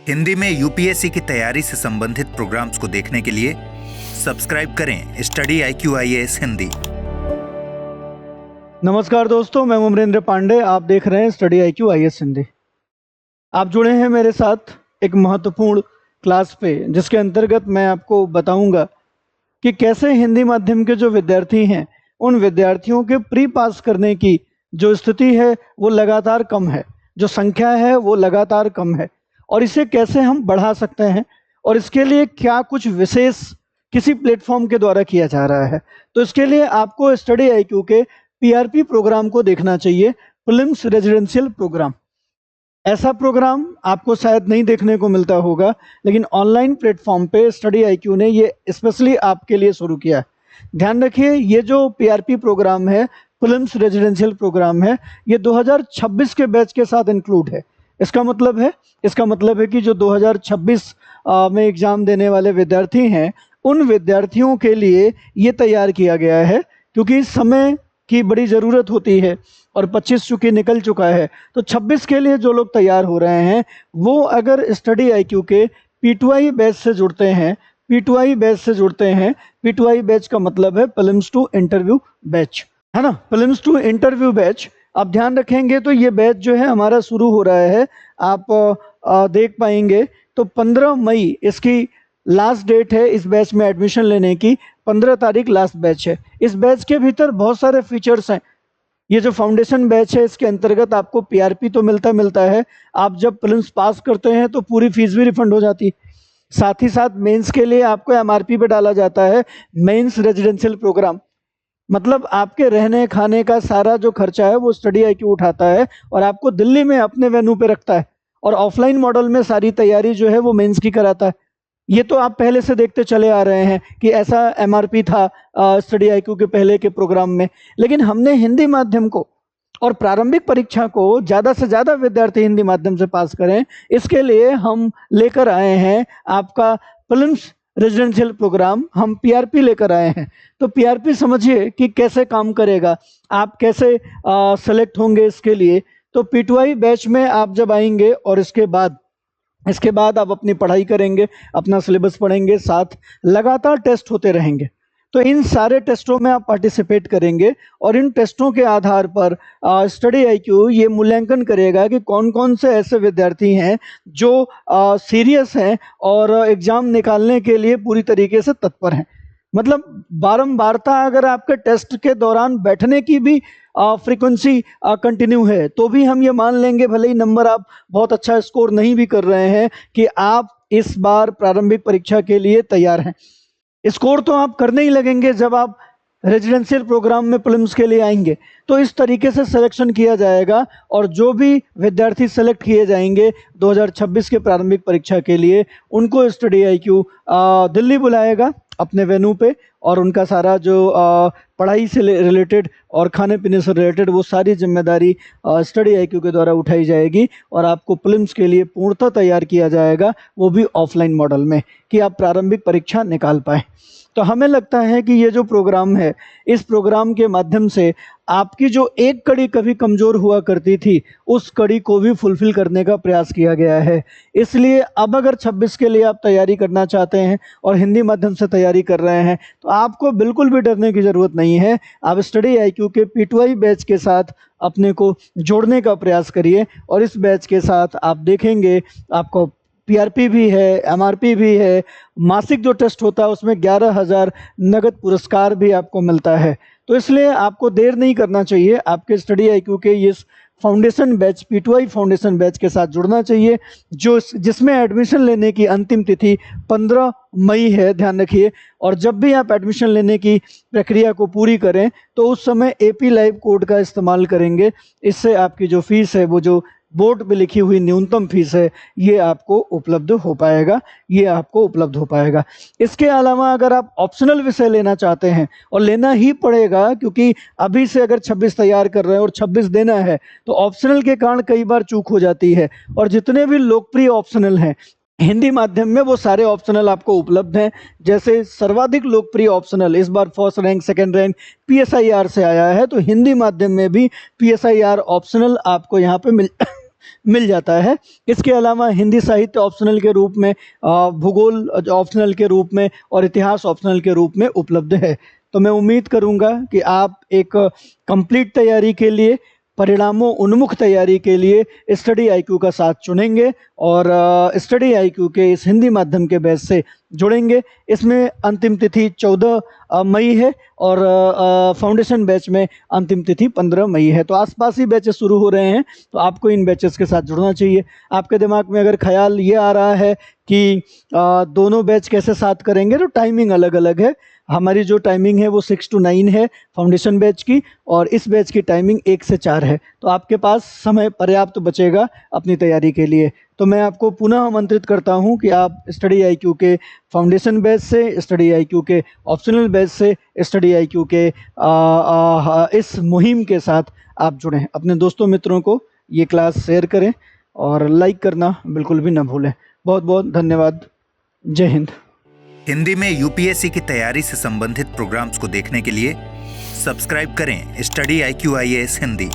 हिंदी में यूपीएससी की तैयारी से संबंधित प्रोग्राम्स को देखने के लिए सब्सक्राइब करें स्टडी IQ-IAS हिंदी। नमस्कार दोस्तों, मैं अमरेंद्र पांडे। आप देख रहे हैं स्टडी IQ-IAS हिंदी। आप जुड़े हैं मेरे साथ एक महत्वपूर्ण क्लास पे, जिसके अंतर्गत मैं आपको बताऊंगा कि कैसे हिंदी माध्यम के जो विद्यार्थी हैं उन विद्यार्थियों के प्री पास करने की जो स्थिति है वो लगातार कम है, जो संख्या है वो लगातार कम है, और इसे कैसे हम बढ़ा सकते हैं और इसके लिए क्या कुछ विशेष किसी प्लेटफॉर्म के द्वारा किया जा रहा है। तो इसके लिए आपको स्टडी IQ के PRP प्रोग्राम को देखना चाहिए, प्रीलिम्स रेजिडेंशियल प्रोग्राम। ऐसा प्रोग्राम आपको शायद नहीं देखने को मिलता होगा, लेकिन ऑनलाइन प्लेटफॉर्म पे स्टडी IQ ने ये स्पेशली आपके लिए शुरू किया है। ध्यान रखिए, ये जो PRP प्रोग्राम है, प्रीलिम्स रेजिडेंशियल प्रोग्राम है, ये 2026 के बैच के साथ इंक्लूड है। इसका मतलब है कि जो 2026 में एग्जाम देने वाले विद्यार्थी हैं, उन विद्यार्थियों के लिए ये तैयार किया गया है, क्योंकि समय की बड़ी ज़रूरत होती है और 25 चूँकि निकल चुका है, तो 26 के लिए जो लोग तैयार हो रहे हैं वो अगर स्टडी IQ के P2I बैच से जुड़ते हैं, P2I बैच का मतलब है प्रीलिम्स टू इंटरव्यू बैच, है ना, प्रीलिम्स टू इंटरव्यू बैच। आप ध्यान रखेंगे तो ये बैच जो है हमारा शुरू हो रहा है, आप देख पाएंगे। तो 15 मई इसकी लास्ट डेट है इस बैच में एडमिशन लेने की। 15 तारीख लास्ट बैच है। इस बैच के भीतर बहुत सारे फीचर्स हैं। ये जो फाउंडेशन बैच है, इसके अंतर्गत आपको PRP तो मिलता है। आप जब प्रीलिम्स पास करते हैं तो पूरी फीस भी रिफंड हो जाती है। साथ ही साथ मेंस के लिए आपको MRP पे डाला जाता है, मेंस रेजिडेंशियल प्रोग्राम। मतलब आपके रहने खाने का सारा जो खर्चा है वो स्टडी IQ उठाता है और आपको दिल्ली में अपने वेन्यू पे रखता है, और ऑफलाइन मॉडल में सारी तैयारी जो है वो मेंस की कराता है। ये तो आप पहले से देखते चले आ रहे हैं कि ऐसा MRP था स्टडी IQ के पहले के प्रोग्राम में। लेकिन हमने हिंदी माध्यम को और प्रारंभिक परीक्षा को ज़्यादा से ज़्यादा विद्यार्थी हिंदी माध्यम से पास करें, इसके लिए हम लेकर आए हैं आपका प्रीलिम्स रेजिडेंशियल प्रोग्राम। हम PRP लेकर आए हैं। तो PRP समझिए कि कैसे काम करेगा, आप कैसे सेलेक्ट होंगे इसके लिए। तो P2I बैच में आप जब आएंगे और इसके बाद आप अपनी पढ़ाई करेंगे, अपना सिलेबस पढ़ेंगे, साथ लगातार टेस्ट होते रहेंगे। तो इन सारे टेस्टों में आप पार्टिसिपेट करेंगे और इन टेस्टों के आधार पर स्टडी IQ ये मूल्यांकन करेगा कि कौन कौन से ऐसे विद्यार्थी हैं जो सीरियस हैं और एग्ज़ाम निकालने के लिए पूरी तरीके से तत्पर हैं। मतलब बारंबारता अगर आपके टेस्ट के दौरान बैठने की भी फ्रीक्वेंसी कंटिन्यू है, तो भी हम ये मान लेंगे, भले ही नंबर आप बहुत अच्छा स्कोर नहीं भी कर रहे हैं, कि आप इस बार प्रारंभिक परीक्षा के लिए तैयार हैं। स्कोर तो आप करने ही लगेंगे जब आप रेजिडेंशियल प्रोग्राम में प्रीलिम्स के लिए आएंगे। तो इस तरीके से सिलेक्शन किया जाएगा और जो भी विद्यार्थी सेलेक्ट किए जाएंगे 2026 के प्रारंभिक परीक्षा के लिए, उनको स्टडी IQ दिल्ली बुलाएगा अपने वेन्यू पे, और उनका सारा जो पढ़ाई से रिलेटेड और खाने पीने से रिलेटेड वो सारी जिम्मेदारी स्टडी IQ के द्वारा उठाई जाएगी और आपको प्रीलिम्स के लिए पूर्णतः तैयार किया जाएगा, वो भी ऑफलाइन मॉडल में, कि आप प्रारंभिक परीक्षा निकाल पाएँ। तो हमें लगता है कि ये जो प्रोग्राम है, इस प्रोग्राम के माध्यम से आपकी जो एक कड़ी कभी कमज़ोर हुआ करती थी, उस कड़ी को भी फुलफिल करने का प्रयास किया गया है। इसलिए अब अगर 26 के लिए आप तैयारी करना चाहते हैं और हिंदी माध्यम से तैयारी कर रहे हैं, तो आपको बिल्कुल भी डरने की ज़रूरत नहीं है। आप स्टडी IQ के P2I बैच के साथ अपने को जोड़ने का प्रयास करिए, और इस बैच के साथ आप देखेंगे आपको PRP भी है, MRP भी है, मासिक जो टेस्ट होता है उसमें 11,000 नगद पुरस्कार भी आपको मिलता है। तो इसलिए आपको देर नहीं करना चाहिए, आपके स्टडी IQ के ये foundation batch, P2I foundation batch के साथ जुड़ना चाहिए, जिसमें एडमिशन लेने की अंतिम तिथि 15 मई है, ध्यान रखिए। और जब भी आप एडमिशन लेने की प्रक्रिया को पूरी करें तो उस समय AP लाइव कोड का इस्तेमाल करेंगे। इससे आपकी जो फीस है, वो जो बोर्ड पे लिखी हुई न्यूनतम फीस है, ये आपको उपलब्ध हो पाएगा। इसके अलावा अगर आप ऑप्शनल विषय लेना चाहते हैं, और लेना ही पड़ेगा क्योंकि अभी से अगर 26 तैयार कर रहे हैं और 26 देना है, तो ऑप्शनल के कारण कई बार चूक हो जाती है। और जितने भी लोकप्रिय ऑप्शनल हैं हिंदी माध्यम में, वो सारे ऑप्शनल आपको उपलब्ध हैं। जैसे सर्वाधिक लोकप्रिय ऑप्शनल इस बार first rank, second rank PSIR से आया है, तो हिंदी माध्यम में भी PSIR ऑप्शनल आपको यहाँ पे मिल जाता है। इसके अलावा हिंदी साहित्य ऑप्शनल के रूप में, भूगोल ऑप्शनल के रूप में और इतिहास ऑप्शनल के रूप में उपलब्ध है। तो मैं उम्मीद करूंगा कि आप एक कंप्लीट तैयारी के लिए, परिणामों उन्मुख तैयारी के लिए स्टडी आईक्यू का साथ चुनेंगे और स्टडी आईक्यू के इस हिंदी माध्यम के बैच से जुड़ेंगे। इसमें अंतिम तिथि 14 मई है और फाउंडेशन बैच में अंतिम तिथि 15 मई है। तो आसपास ही बैचेस शुरू हो रहे हैं, तो आपको इन बैचेस के साथ जुड़ना चाहिए। आपके दिमाग में अगर ख्याल ये आ रहा है कि दोनों बैच कैसे साथ करेंगे, तो टाइमिंग अलग अलग है। हमारी जो टाइमिंग है वो 6 to 9 है फाउंडेशन बैच की, और इस बैच की टाइमिंग 1 से 4 है। तो आपके पास समय पर्याप्त बचेगा अपनी तैयारी के लिए। तो मैं आपको पुनः आमंत्रित करता हूं कि आप स्टडी आईक्यू के फाउंडेशन बैच से, स्टडी आईक्यू के ऑप्शनल बैच से, स्टडी आईक्यू के इस मुहिम के साथ आप जुड़ें। अपने दोस्तों मित्रों को ये क्लास शेयर करें और लाइक करना बिल्कुल भी ना भूलें। बहुत बहुत धन्यवाद। जय हिंद। हिंदी में यूपीएससी की तैयारी से संबंधित प्रोग्राम्स को देखने के लिए सब्सक्राइब करें स्टडी IQ IAS हिंदी।